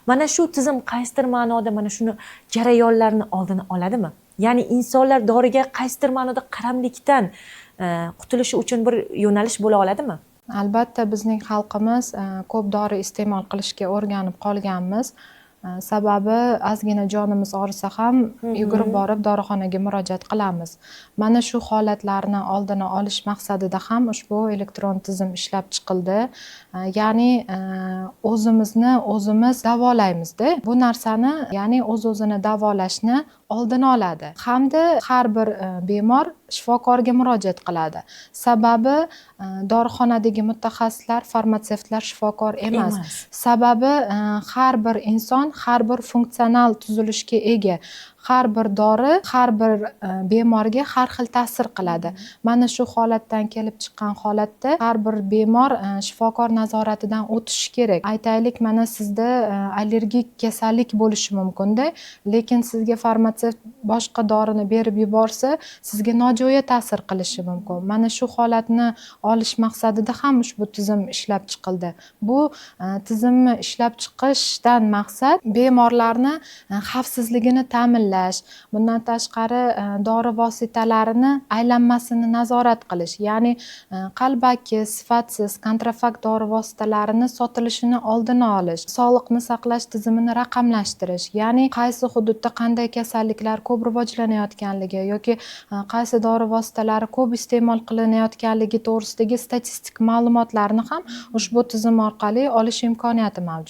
Mana shu tizim qaysidir ma'noda mana shuni jarayonlarni oldini oladimi? Ya'ni insonlar doriga qaysidir ma'noda qaramlikdan qutulishi uchun bir yo'nalish bo'la oladimi? Albatta bizning xalqimiz ko'p dori iste'mol qilishga o'rganib qolganmiz. Sababi ozgina jonimiz og'risa ham yugurib borib dorixonaga murojaat qilamiz. Mana shu holatlarni oldini olish maqsadida ham ushbu elektron tizim ishlab chiqildi. Ya'ni o'zimizni o'zimiz davolaymiz-da. Bu narsani, ya'ni o'z-o'zini davolashni oldini oladi. Hamda har bir bemor shifokorga murojaat qiladi. Sababi dorixonadagi mutaxassislar, farmatsevtlar shifokor emas. Sababi har bir inson har bir funksional tuzilishga ega. Har bir dori har bir bemorga har xil ta'sir qiladi. Mana shu holatdan kelib chiqqan holatda har bir bemor shifokor nazoratidan o'tishi kerak. Aytaylik, mana sizda allergik kasallik bo'lishi mumkin-da, lekin sizga farmatsevt boshqa dorini berib yuborsa, sizga nojo'ya ta'sir qilishi mumkin. Mana shu holatni olish maqsadida ham ushbu tizim ishlab chiqildi. Bu tizimni ishlab chiqishdan maqsad bemorlarni xavfsizligini ta'minlash, bundan tashqari dori vositalarini aylanmasini nazorat qilish, ya'ni qalbaki, sifatsiz, kontrafakt dori vositalarini sotilishini oldini olish, sog'liqni saqlash tizimini raqamlashtirish, ya'ni qaysi hududda qanday kasalliklar ko'p rivojlanayotganligi yoki qaysi dori vositalari ko'p iste'mol qilinayotganligi to'g'risidagi statistik ma'lumotlarni ham ushbu tizim orqali olish imkoniyati mavjud.